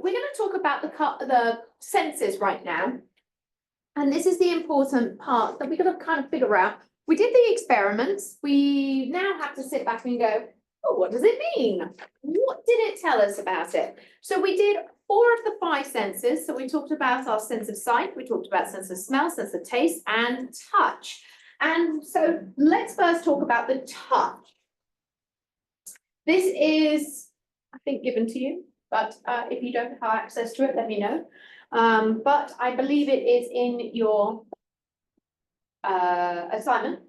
we're going to talk about the senses right now. And this is the important part that we're going to kind of figure out. We did the experiments. We now have to sit back and go, oh, what does it mean? What did it tell us about it? So we did 4 of the 5 senses. So we talked about our sense of sight, we talked about sense of smell, sense of taste, and touch. And so let's first talk about the touch. This is, I think, given to you, but if you don't have access to it, let me know. But I believe it is in your assignment.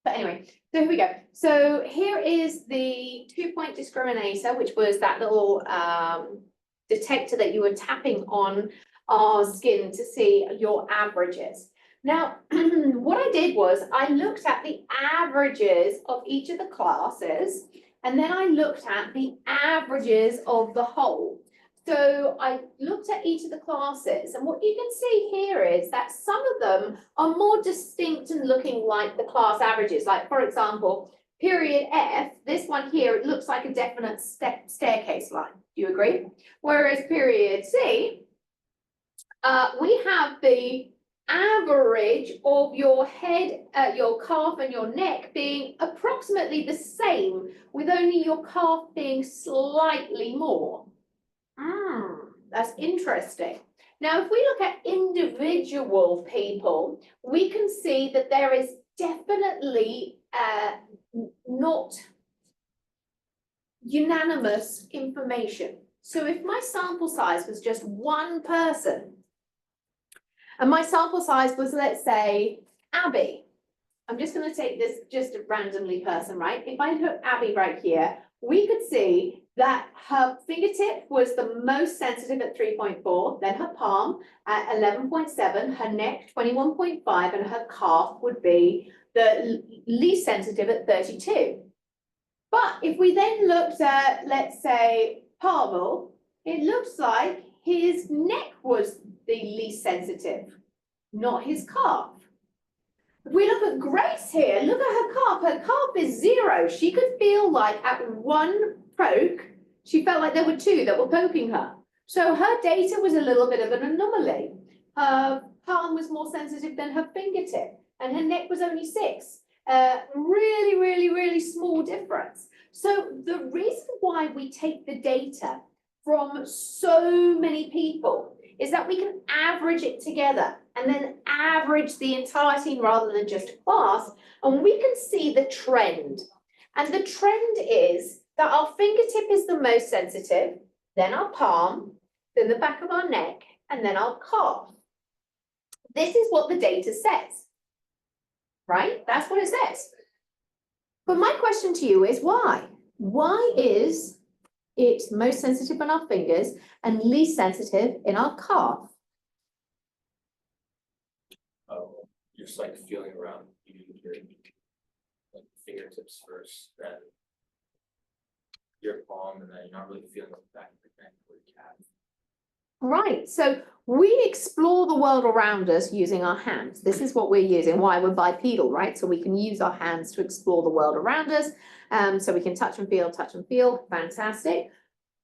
But anyway, so here we go. So here is the 2-point discriminator, which was that little detector that you were tapping on our skin to see your averages. Now, what I did was I looked at the averages of each of the classes, and then I looked at the averages of the whole. So I looked at each of the classes, and what you can see here is that some of them are more distinct and looking like the class averages. Like, for example, period F, this one here, it looks like a definite staircase line. Do you agree? Whereas period C, we have the average of your head, your calf and your neck being approximately the same, with only your calf being slightly more. That's interesting. Now, if we look at individual people, we can see that there is definitely not unanimous information. So if my sample size was just one person, and my sample size was, let's say, Abby, I'm just going to take this just a randomly person, right? If I put Abby right here, we could see that her fingertip was the most sensitive at 3.4, then her palm at 11.7, her neck 21.5, and her calf would be the least sensitive at 32. But if we then looked at, let's say, Pavel, it looks like his neck was the least sensitive, not his calf. If we look at Grace here, look at her calf. Her calf is 0. She could feel like at one poke, she felt like there were 2 that were poking her. So her data was a little bit of an anomaly. Her palm was more sensitive than her fingertip, and her neck was only 6. Really, really, really small difference. So the reason why we take the data from so many people is that we can average it together and then average the entire team rather than just a class, and we can see the trend. And the trend is that our fingertip is the most sensitive, then our palm, then the back of our neck, and then our calf. This is what the data says, right? That's what it says. But my question to you is why? Why is it most sensitive in our fingers and least sensitive in our calf? You're just like feeling around using your like fingertips first, then your palm, and then you're not really feeling the back of the neck or your calf. Right, so we explore the world around us using our hands. This is what we're using, why we're bipedal, right? So we can use our hands to explore the world around us. So we can touch and feel, fantastic.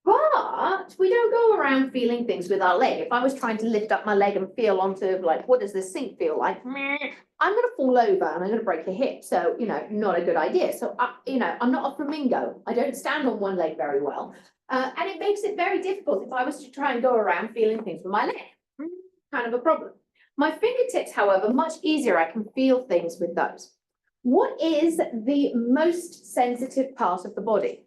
But we don't go around feeling things with our leg. If I was trying to lift up my leg and feel onto, like, what does this sink feel like? I'm going to fall over and I'm going to break a hip. So, not a good idea. So, I'm not a flamingo. I don't stand on one leg very well. And it makes it very difficult if I was to try and go around feeling things with my leg. Kind of a problem. My fingertips, however, much easier. I can feel things with those. What is the most sensitive part of the body?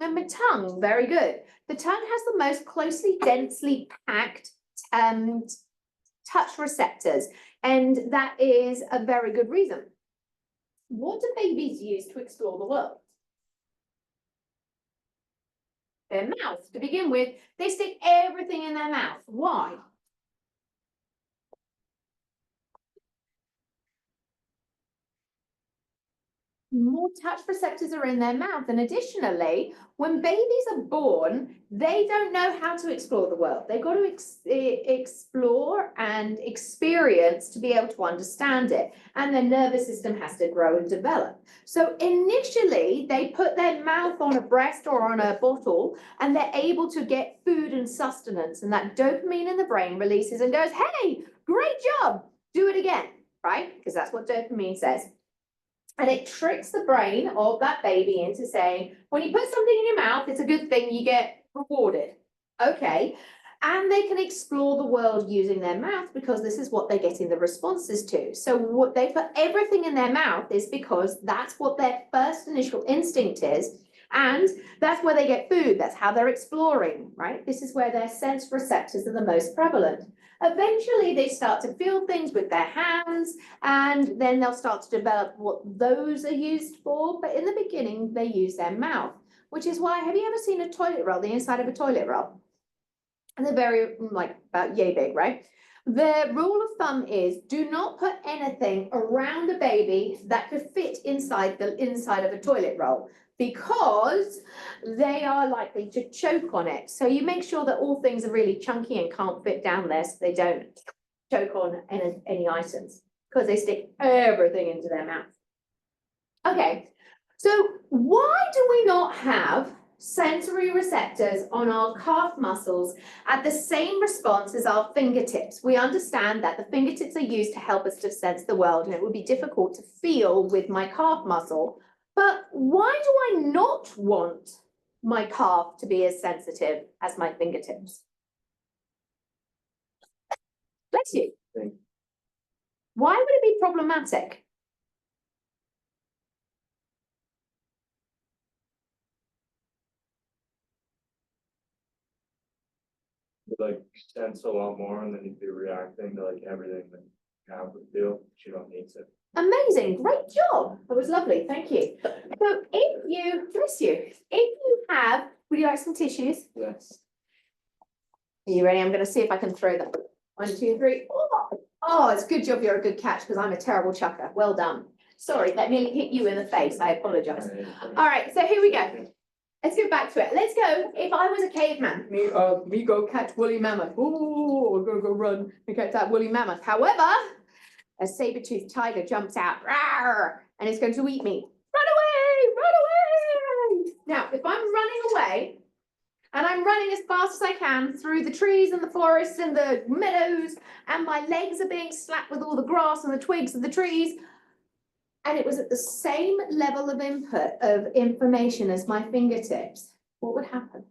Number tongue, very good. The tongue has the most closely, densely packed touch receptors, and that is a very good reason. What do babies use to explore the world? Their mouth. To begin with, they stick everything in their mouth. Why? More touch receptors are in their mouth, and additionally, when babies are born, they don't know how to explore the world. They've got to explore and experience to be able to understand it, and their nervous system has to grow and develop. So initially, they put their mouth on a breast or on a bottle and they're able to get food and sustenance, and that dopamine in the brain releases and goes, hey, great job, do it again, right? Because that's what dopamine says. And it tricks the brain of that baby into saying, when you put something in your mouth, it's a good thing, you get rewarded. Okay. And they can explore the world using their mouth because this is what they're getting the responses to. So what they put everything in their mouth is because that's what their first initial instinct is. And that's where they get food. That's how they're exploring, right? This is where their sense receptors are the most prevalent. Eventually, they start to feel things with their hands, and then they'll start to develop what those are used for. But in the beginning, they use their mouth, which is why, have you ever seen a toilet roll, the inside of a toilet roll? And they're very, like, about yay big, right? The rule of thumb is do not put anything around a baby that could fit inside the inside of a toilet roll, because they are likely to choke on it. So you make sure that all things are really chunky and can't fit down there so they don't choke on any items, because they stick everything into their mouth. Okay, so why do we not have sensory receptors on our calf muscles at the same response as our fingertips? We understand that the fingertips are used to help us to sense the world, and it would be difficult to feel with my calf muscle. But why do I not want my calf to be as sensitive as my fingertips? Bless you. Why would it be problematic? Like sense a lot more, and then you'd be reacting to like everything that you have to do, but you don't need to. Amazing, great job. That was lovely, thank you. So if you, bless you, if you have, would you like some tissues? Yes. Are you ready? I'm gonna see if I can throw them. 1, 2, 3. Oh, it's a good job you're a good catch, because I'm a terrible chucker. Well done. Sorry, that nearly hit you in the face. I apologize. All right, so here we go. Let's go back to it. Let's go. If I was a caveman, me go catch woolly mammoth. Oh, I'm gonna go run and catch that woolly mammoth. However, a saber-toothed tiger jumps out, rawr, and it's going to eat me. Run away, run away. Now, if I'm running away, and I'm running as fast as I can through the trees and the forests and the meadows, and my legs are being slapped with all the grass and the twigs of the trees, and it was at the same level of input of information as my fingertips, what would happen?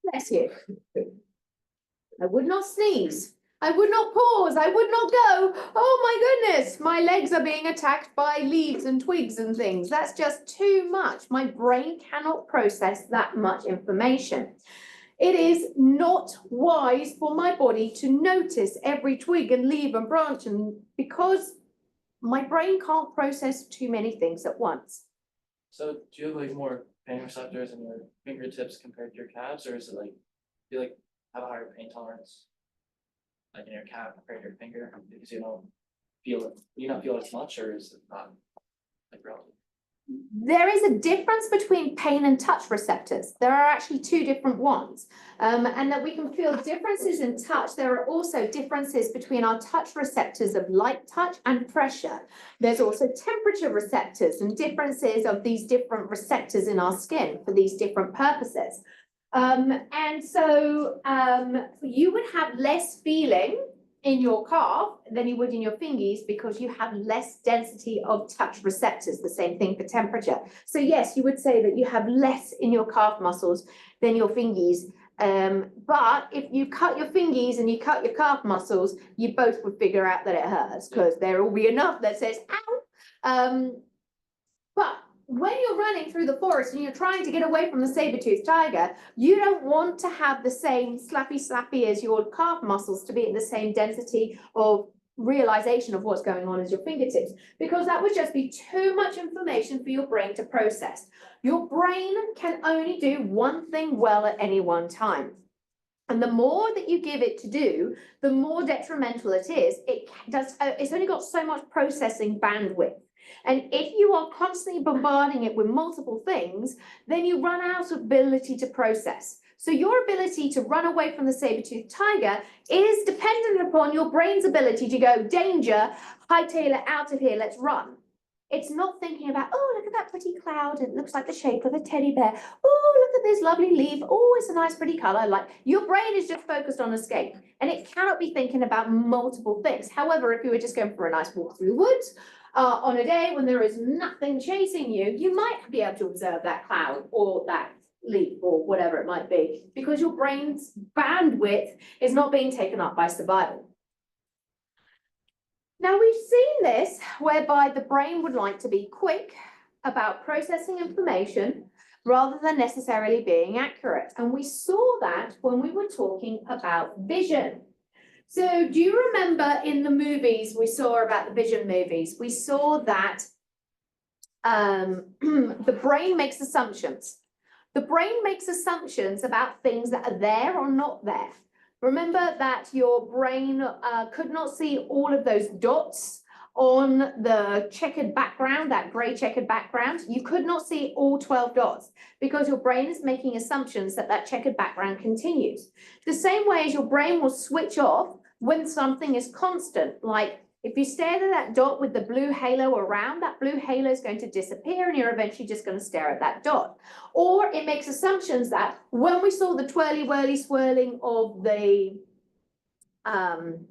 Bless you. I would not sneeze. I would not pause. I would not go, oh my goodness, my legs are being attacked by leaves and twigs and things. That's just too much. My brain cannot process that much information. It is not wise for my body to notice every twig and leaf and branch, and because my brain can't process too many things at once. So do you have like more pain receptors in your fingertips compared to your calves, or is it like, do you like have a higher pain tolerance? Like in your calf compared to your finger, because you don't feel it, you not feel as much, or is it not like relative? There is a difference between pain and touch receptors. There are actually two different ones. And that we can feel differences in touch. There are also differences between our touch receptors of light touch and pressure. There's also temperature receptors and differences of these different receptors in our skin for these different purposes. And so you would have less feeling in your calf than you would in your fingies, because you have less density of touch receptors. The same thing for temperature. So yes, you would say that you have less in your calf muscles than your fingies. But if you cut your fingies and you cut your calf muscles, you both would figure out that it hurts, because there will be enough that says, ow. But when you're running through the forest and you're trying to get away from the saber-toothed tiger, you don't want to have the same slappy as your calf muscles to be in the same density of realization of what's going on as your fingertips, because that would just be too much information for your brain to process. Your brain can only do one thing well at any one time. And the more that you give it to do, the more detrimental it is. It's only got so much processing bandwidth. And if you are constantly bombarding it with multiple things, then you run out of ability to process. So your ability to run away from the saber-toothed tiger is dependent upon your brain's ability to go, danger, hightail it out of here, let's run. It's not thinking about, oh, look at that pretty cloud. It looks like the shape of a teddy bear. Oh, look at this lovely leaf. Oh, it's a nice pretty color. Like your brain is just focused on escape and it cannot be thinking about multiple things. However, if you were just going for a nice walk through the woods on a day when there is nothing chasing you, you might be able to observe that cloud or that leaf or whatever it might be because your brain's bandwidth is not being taken up by survival. Now we've seen this whereby the brain would like to be quick about processing information rather than necessarily being accurate. And we saw that when we were talking about vision. So do you remember in the movies we saw about the vision movies, we saw that the brain makes assumptions. The brain makes assumptions about things that are there or not there. Remember that your brain could not see all of those dots on the checkered background, that gray checkered background. You could not see all 12 dots because your brain is making assumptions that that checkered background continues. The same way as your brain will switch off when something is constant, like if you stare at that dot with the blue halo around, that blue halo is going to disappear and you're eventually just going to stare at that dot. Or it makes assumptions that when we saw the twirly-whirly swirling of the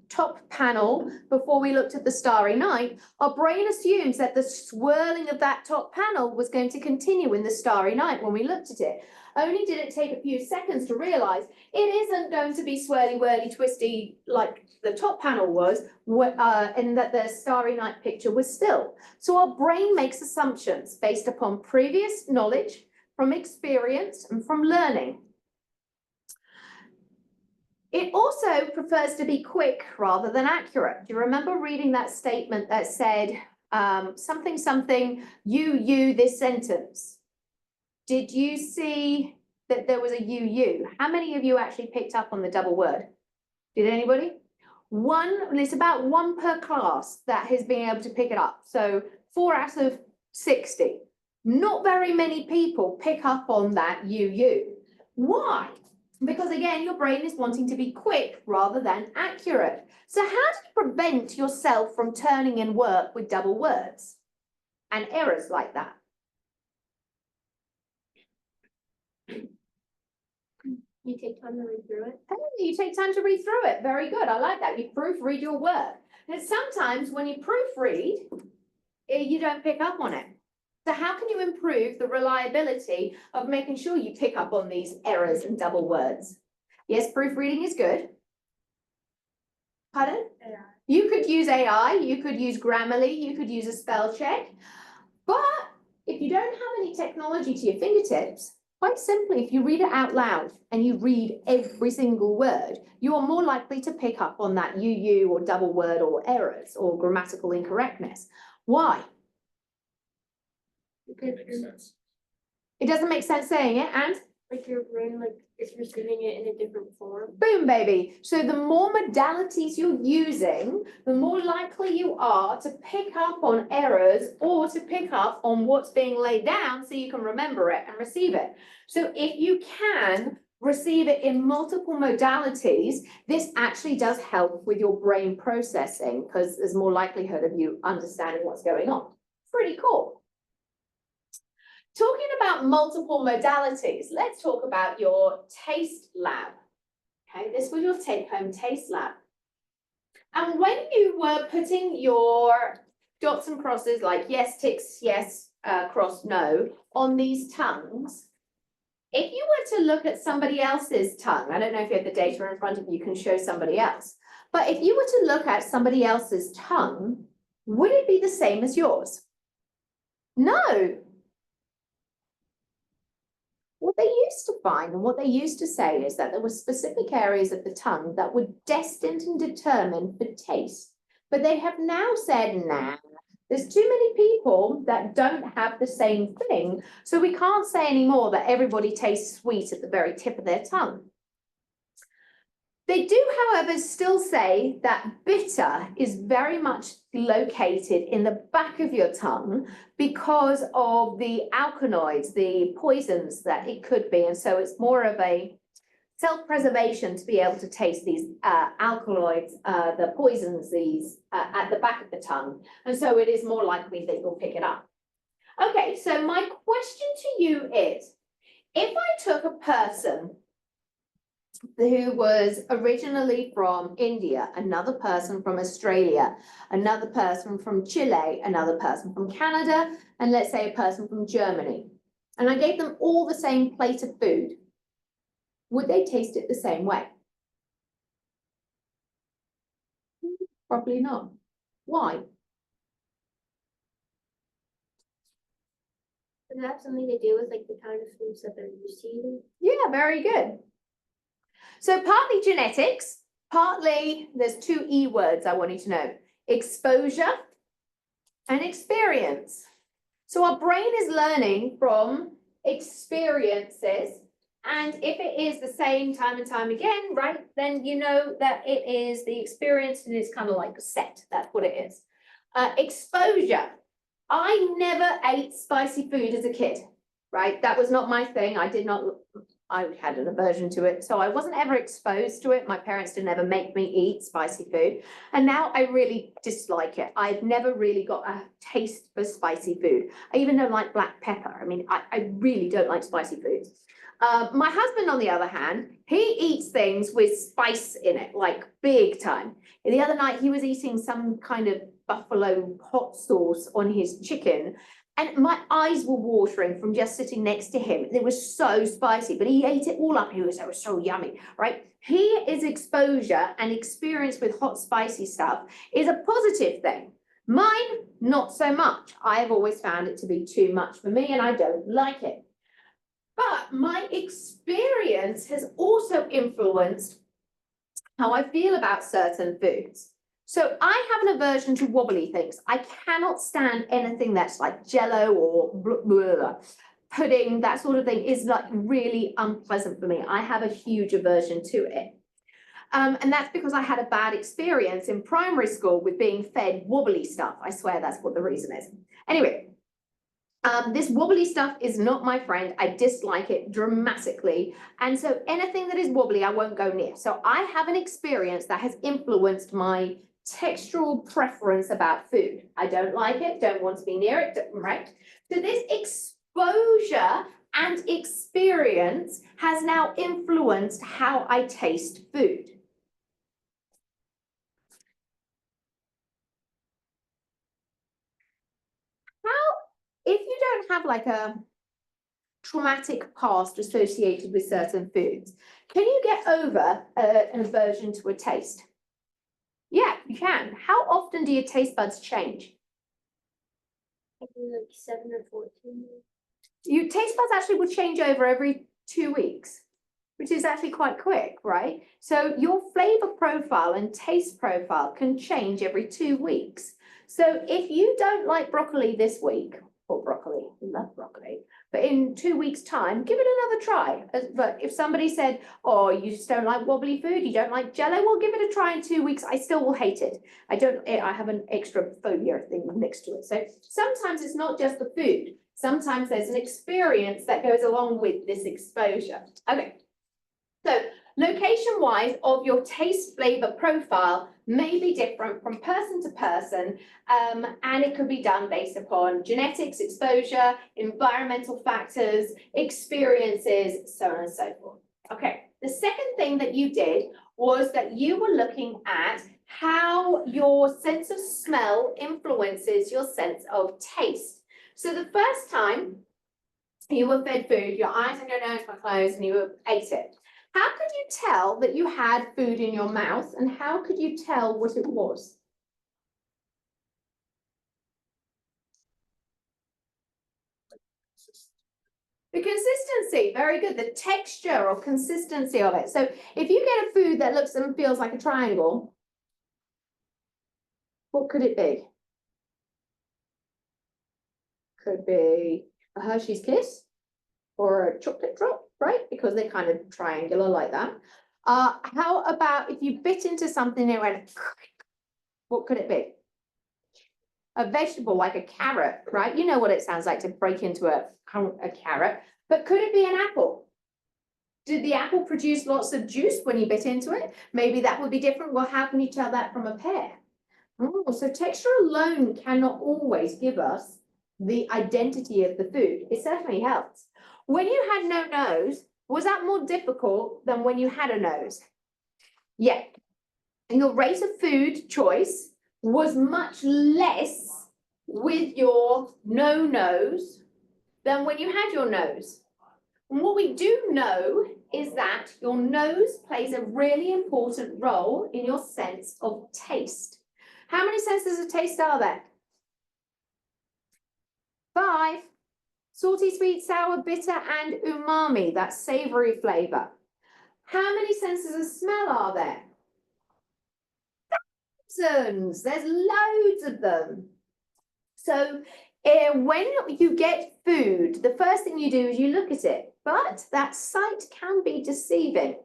top panel before we looked at the starry night, our brain assumes that the swirling of that top panel was going to continue in the starry night when we looked at it. Only did it take a few seconds to realize it isn't going to be swirly, whirly, twisty like the top panel was, and that the starry night picture was still. So our brain makes assumptions based upon previous knowledge, from experience, and from learning. It also prefers to be quick rather than accurate. Do you remember reading that statement that said something, you, this sentence? Did you see that there was a you? How many of you actually picked up on the double word? Did anybody? It's about 1 per class that has been able to pick it up. So 4 out of 60. Not very many people pick up on that you. Why? Because again, your brain is wanting to be quick rather than accurate. So how do you prevent yourself from turning in work with double words and errors like that? You take time to read through it. Hey, you take time to read through it. Very good. I like that. You proofread your work. And sometimes when you proofread, you don't pick up on it. So how can you improve the reliability of making sure you pick up on these errors and double words? Yes, proofreading is good. Pardon? AI. You could use AI, you could use Grammarly, you could use a spell check. But if you don't have any technology to your fingertips, quite simply, if you read it out loud and you read every single word, you are more likely to pick up on that you or double word or errors or grammatical incorrectness. Why? Because Makes sense. It doesn't make sense saying it, and like your brain is receiving it in a different form. boom, baby. So the more modalities you're using, the more likely you are to pick up on errors or to pick up on what's being laid down so you can remember it and receive it. So if you can receive it in multiple modalities, this actually does help with your brain processing because there's more likelihood of you understanding what's going on. Pretty cool. Talking about multiple modalities, let's talk about your taste lab. Okay, this was your take-home taste lab. And when you were putting your dots and crosses, like yes, ticks, yes, cross, no, on these tongues, if you were to look at somebody else's tongue, I don't know if you have the data in front of you, you can show somebody else, but if you were to look at somebody else's tongue, would it be the same as yours? No. What they used to find and what they used to say is that there were specific areas of the tongue that were destined and determined for taste. But they have now said, nah, there's too many people that don't have the same thing. So we can't say anymore that everybody tastes sweet at the very tip of their tongue. They do, however, still say that bitter is very much located in the back of your tongue because of the alkaloids, the poisons that it could be. And so it's more of a self-preservation to be able to taste these alkaloids, the poisons, these at the back of the tongue. And so it is more likely that you'll pick it up. Okay, so my question to you is, if I took a person who was originally from India, another person from Australia, another person from Chile, another person from Canada, and let's say a person from Germany, and I gave them all the same plate of food, would they taste it the same way? Probably not. Why? Does that have something to do with like the kind of foods that they're used to eating? Yeah, very good. So partly genetics, partly, there's two E words I want you to know, exposure and experience. So our brain is learning from experiences, and if it is the same time and time again, right, then you know that it is the experience and it's kind of like a set, that's what it is. Exposure. I never ate spicy food as a kid, right? That was not my thing. I had an aversion to it, so I wasn't ever exposed to it. My parents didn't ever make me eat spicy food, and now I really dislike it. I've never really got a taste for spicy food. I even don't like black pepper. I mean, I really don't like spicy foods. My husband, on the other hand, he eats things with spice in it, like big time. The other night, he was eating some kind of buffalo hot sauce on his chicken, and my eyes were watering from just sitting next to him. It was so spicy, but he ate it all up. It was so yummy, right? His exposure and experience with hot, spicy stuff is a positive thing. Mine, not so much. I have always found it to be too much for me, and I don't like it. But my experience has also influenced how I feel about certain foods. So I have an aversion to wobbly things. I cannot stand anything that's like jello or pudding, that sort of thing is like really unpleasant for me. I have a huge aversion to it. And that's because I had a bad experience in primary school with being fed wobbly stuff. I swear that's what the reason is. Anyway, this wobbly stuff is not my friend. I dislike it dramatically. And so anything that is wobbly, I won't go near. So I have an experience that has influenced my textural preference about food. I don't like it, don't want to be near it, right? So this exposure and experience has now influenced how I taste food. If you don't have like a traumatic past associated with certain foods, can you get over an aversion to a taste? Yeah, you can. How often do your taste buds change? I think like 7 or 14. Your taste buds actually will change over every 2 weeks, which is actually quite quick, right? So your flavor profile and taste profile can change every 2 weeks. So if you don't like broccoli this week, or broccoli, I love broccoli, but in 2 weeks' time, give it another try. But if somebody said, oh, you just don't like wobbly food, you don't like jello, well, give it a try in 2 weeks. I still will hate it. I have an extra phobia thing next to it. So sometimes it's not just the food. Sometimes there's an experience that goes along with this exposure. Okay, so location-wise of your taste flavor profile may be different from person to person, and it could be done based upon genetics, exposure, environmental factors, experiences, so on and so forth. Okay, the second thing that you did was that you were looking at how your sense of smell influences your sense of taste. So the first time you were fed food, your eyes and your nose were closed and you ate it. How could you tell that you had food in your mouth, and how could you tell what it was? The consistency, very good. The texture or consistency of it. So if you get a food that looks and feels like a triangle, what could it be? Could be a Hershey's Kiss or a chocolate drop, right? Because they're kind of triangular like that. How about if you bit into something and it went, what could it be? A vegetable like a carrot, right? You know what it sounds like to break into a carrot, but could it be an apple? Did the apple produce lots of juice when you bit into it? Maybe that would be different. Well, how can you tell that from a pear? Oh, so texture alone cannot always give us the identity of the food. It certainly helps. When you had no nose, was that more difficult than when you had a nose? Yeah. And your rate of food choice was much less with your no nose than when you had your nose. And what we do know is that your nose plays a really important role in your sense of taste. How many senses of taste are there? 5. Salty, sweet, sour, bitter, and umami, that savory flavor. How many senses of smell are there? Thousands. There's loads of them. So when you get food, the first thing you do is you look at it, but that sight can be deceiving.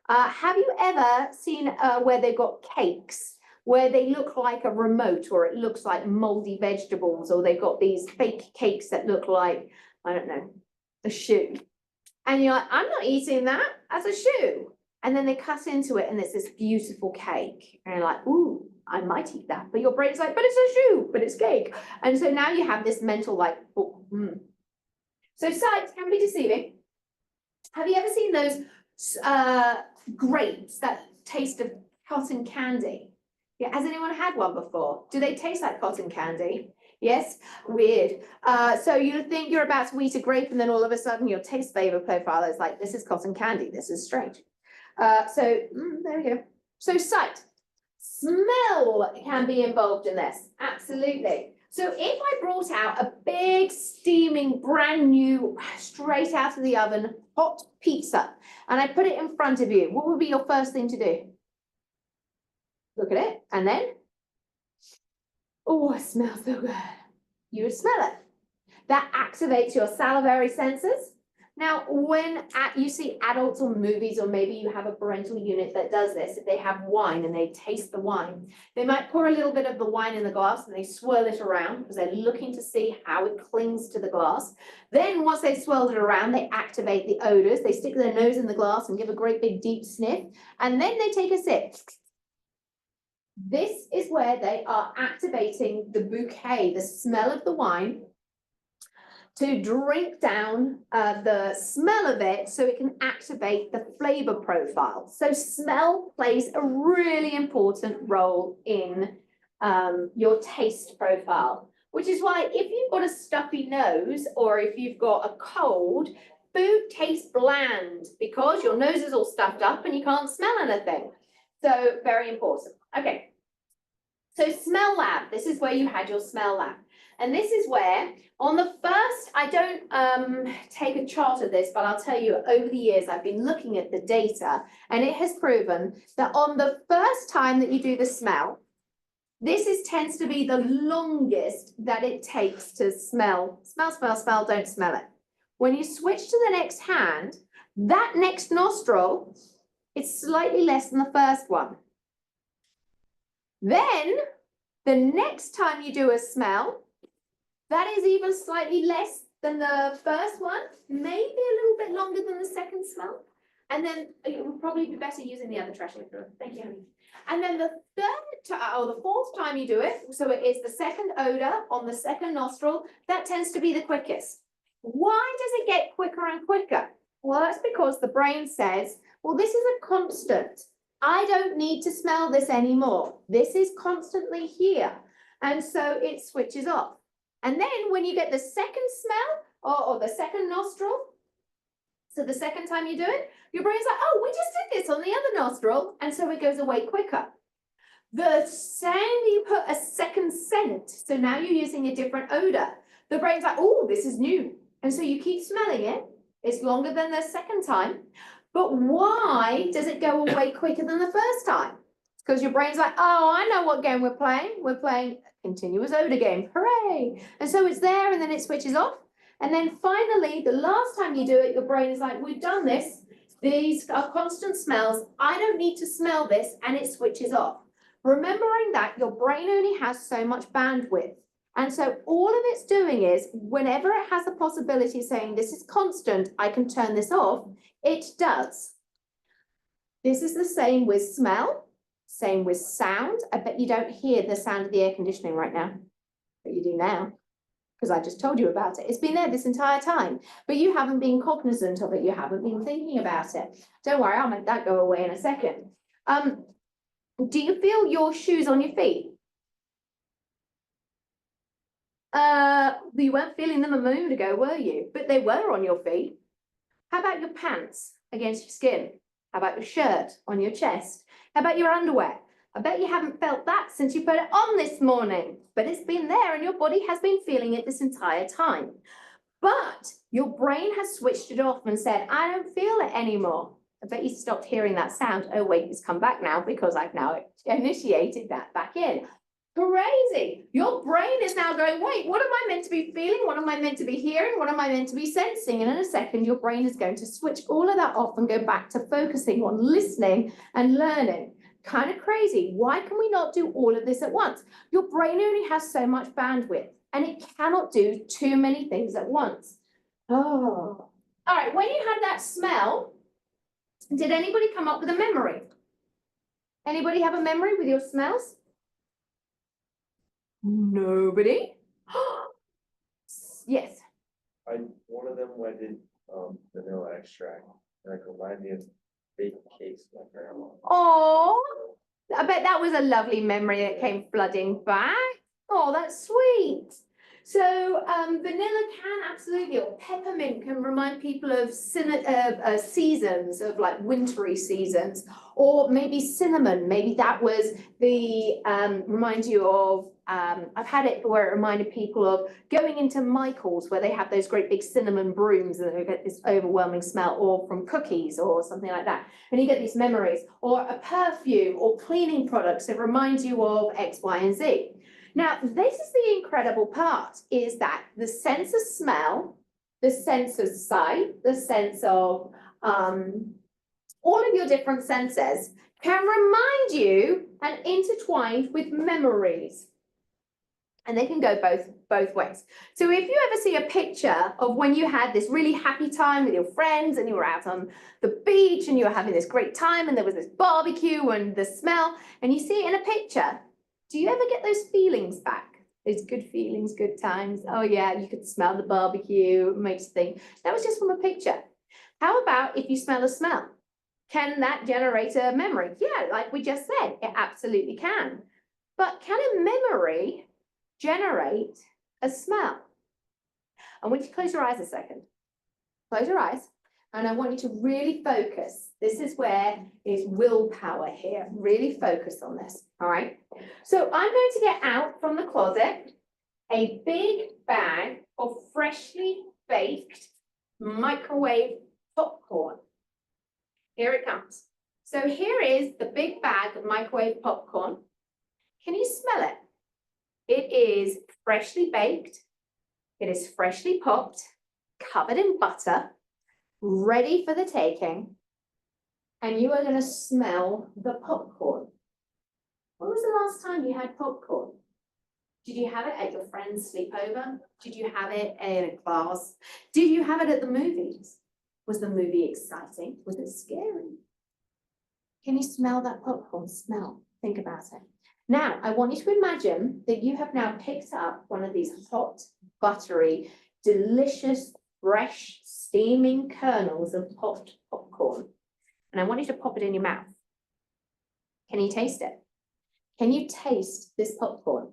Have you ever seen where they've got cakes, where they look like a remote, or it looks like moldy vegetables, or they've got these fake cakes that look like, I don't know, a shoe? And you're like, I'm not eating that as a shoe. And then they cut into it and it's this beautiful cake. And you're like, ooh, I might eat that. But your brain's like, but it's a shoe, but it's cake. And so now you have this mental like, oh, So sight can be deceiving. Have you ever seen those grapes that taste of cotton candy? Yeah, has anyone had one before? Do they taste like cotton candy? Yes, weird. So you think you're about to eat a grape and then all of a sudden your taste flavor profile is like, this is cotton candy, this is strange. There we go. So sight, smell can be involved in this, absolutely. So if I brought out a big steaming brand new, straight out of the oven, hot pizza, and I put it in front of you, what would be your first thing to do? Look at it, and then, oh, it smells so good. You would smell it. That activates your salivary senses. Now, when you see adults on movies, or maybe you have a parental unit that does this, if they have wine and they taste the wine, they might pour a little bit of the wine in the glass and they swirl it around because they're looking to see how it clings to the glass. Then once they've swirled it around, they activate the odors. They stick their nose in the glass and give a great big deep sniff, and then they take a sip. This is where they are activating the bouquet, the smell of the wine, to drink down the smell of it so it can activate the flavor profile. So smell plays a really important role in your taste profile, which is why if you've got a stuffy nose or if you've got a cold, food tastes bland because your nose is all stuffed up and you can't smell anything. So very important. Okay. So smell lab, this is where you had your smell lab. And this is where, on the first, I don't take a chart of this, but I'll tell you, over the years, I've been looking at the data, and it has proven that on the first time that you do the smell, this tends to be the longest that it takes to smell. Smell, smell, smell, don't smell it. When you switch to the next hand, that next nostril, it's slightly less than the first one. Then, the next time you do a smell, that is even slightly less than the first one, maybe a little bit longer than the second smell. And then it would probably be better using the other trash liquor. Thank you, honey. And then the fourth time you do it, so it is the second odor on the second nostril, that tends to be the quickest. Why does it get quicker and quicker? Well, that's because the brain says, well, this is a constant. I don't need to smell this anymore. This is constantly here. And so it switches off. And then when you get the second smell or the second nostril, so the second time you do it, your brain's like, oh, we just did this on the other nostril. And so it goes away quicker. The same, you put a second scent. So now you're using a different odor. The brain's like, oh, this is new. And so you keep smelling it. It's longer than the second time. But why does it go away quicker than the first time? It's because your brain's like, oh, I know what game we're playing. We're playing a continuous odor game. Hooray! And so it's there and then it switches off. And then finally, the last time you do it, your brain is like, we've done this. These are constant smells. I don't need to smell this, and it switches off. Remembering that your brain only has so much bandwidth. And so all of it's doing is whenever it has a possibility of saying this is constant, I can turn this off, it does. This is the same with smell, same with sound. I bet you don't hear the sound of the air conditioning right now, but you do now, because I just told you about it. It's been there this entire time, but you haven't been cognizant of it. You haven't been thinking about it. Don't worry, I'll make that go away in a second. Do you feel your shoes on your feet? You weren't feeling them a moment ago, were you? But they were on your feet. How about your pants against your skin? How about your shirt on your chest? How about your underwear? I bet you haven't felt that since you put it on this morning, but it's been there and your body has been feeling it this entire time. But your brain has switched it off and said, I don't feel it anymore. I bet you stopped hearing that sound. Oh, wait, it's come back now because I've now initiated that back in. Crazy. Your brain is now going, wait, what am I meant to be feeling? What am I meant to be hearing? What am I meant to be sensing? And in a second, your brain is going to switch all of that off and go back to focusing on listening and learning. Kind of crazy. Why can we not do all of this at once? Your brain only has so much bandwidth and it cannot do too many things at once. Oh, all right. When you had that smell, did anybody come up with a memory? Anybody have a memory with your smells? Nobody? Yes. One of them went in, vanilla extract, like reminded me of baking cakes my grandma. Oh, I bet that was a lovely memory that came flooding back. Oh, that's sweet. So vanilla can absolutely, or peppermint can remind people of seasons, of like wintry seasons, or maybe cinnamon. Maybe that was the, remind you of, I've had it where it reminded people of going into Michael's where they have those great big cinnamon brooms and they get this overwhelming smell, or from cookies or something like that. And you get these memories, or a perfume or cleaning products that remind you of X, Y, and Z. Now, this is the incredible part, is that the sense of smell, the sense of sight, the sense of all of your different senses can remind you and intertwined with memories. And they can go both ways. So if you ever see a picture of when you had this really happy time with your friends and you were out on the beach and you were having this great time and there was this barbecue and the smell, and you see it in a picture, do you ever get those feelings back? Those good feelings, good times. Oh yeah, you could smell the barbecue, it makes you think. That was just from a picture. How about if you smell a smell? Can that generate a memory? Yeah, like we just said, it absolutely can. But can a memory generate a smell? I want you to close your eyes a second. Close your eyes. And I want you to really focus. This is where is willpower here. Really focus on this, all right? So I'm going to get out from the closet a big bag of freshly baked microwave popcorn. Here it comes. So here is the big bag of microwave popcorn. Can you smell it? It is freshly baked. It is freshly popped, covered in butter, ready for the taking, and you are going to smell the popcorn. When was the last time you had popcorn? Did you have it at your friend's sleepover? Did you have it in a class? Did you have it at the movies? Was the movie exciting? Was it scary? Can you smell that popcorn? Smell. Think about it. Now, I want you to imagine that you have now picked up one of these hot, buttery, delicious, fresh, steaming kernels of popped popcorn. And I want you to pop it in your mouth. Can you taste it? Can you taste this popcorn?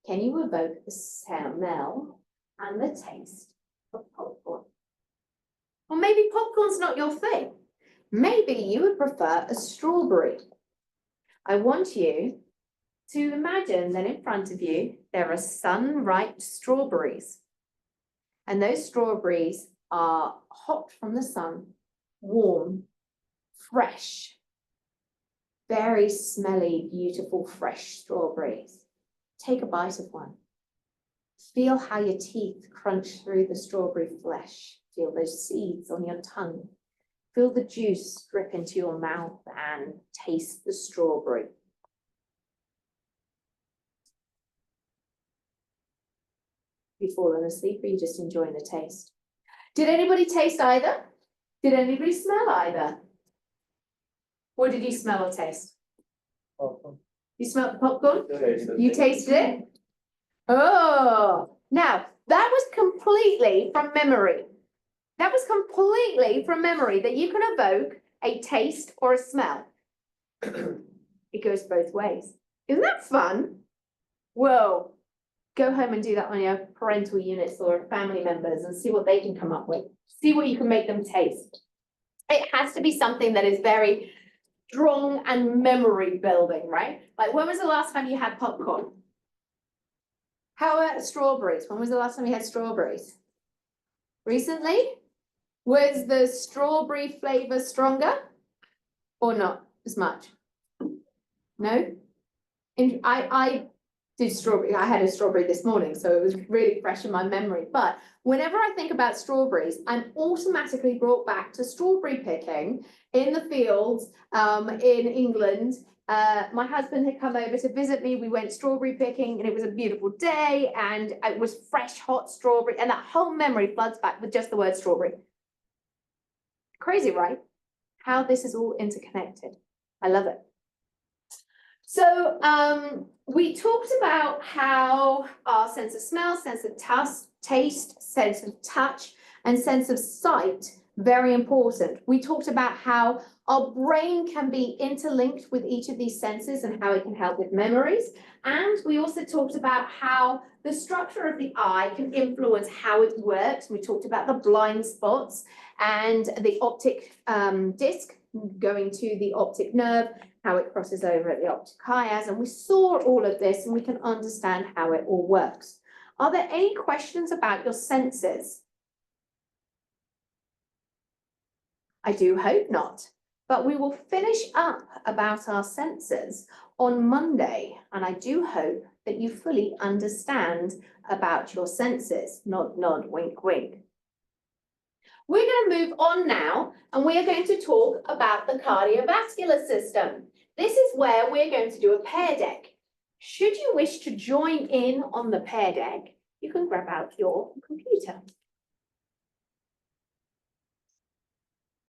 Can you evoke the smell and the taste of popcorn? Or maybe popcorn's not your thing. Maybe you would prefer a strawberry. I want you to imagine that in front of you, there are sun-ripe strawberries. And those strawberries are hot from the sun, warm, fresh, very smelly, beautiful, fresh strawberries. Take a bite of one. Feel how your teeth crunch through the strawberry flesh. Feel those seeds on your tongue. Feel the juice drip into your mouth and taste the strawberry. You fallen asleep or you just enjoying the taste? Did anybody taste either? Did anybody smell either? What did you smell or taste? You smelled the popcorn? You tasted it? Oh, now that was completely from memory. That was completely from memory that you can evoke a taste or a smell. It goes both ways. Isn't that fun? Whoa. Go home and do that on your parental units or family members and see what they can come up with. See what you can make them taste. It has to be something that is very strong and memory building, right? Like when was the last time you had popcorn? How about strawberries? When was the last time you had strawberries? Recently? Was the strawberry flavor stronger or not as much? No? And I did strawberry, I had a strawberry this morning, so it was really fresh in my memory. But whenever I think about strawberries, I'm automatically brought back to strawberry picking in the fields in England. My husband had come over to visit me. We went strawberry picking and it was a beautiful day and it was fresh, hot strawberry. And that whole memory floods back with just the word strawberry. Crazy, right? How this is all interconnected. I love it. So we talked about how our sense of smell, sense of taste, sense of touch, and sense of sight, very important. We talked about how our brain can be interlinked with each of these senses and how it can help with memories. And we also talked about how the structure of the eye can influence how it works. We talked about the blind spots and the optic disc going to the optic nerve, how it crosses over at the optic chiasm. And we saw all of this and we can understand how it all works. Are there any questions about your senses? I do hope not, but we will finish up about our senses on Monday. And I do hope that you fully understand about your senses. Nod, nod, wink, wink. We're going to move on now, and we are going to talk about the cardiovascular system. This is where we're going to do a Pear Deck. Should you wish to join in on the Pear Deck, you can grab out your computer.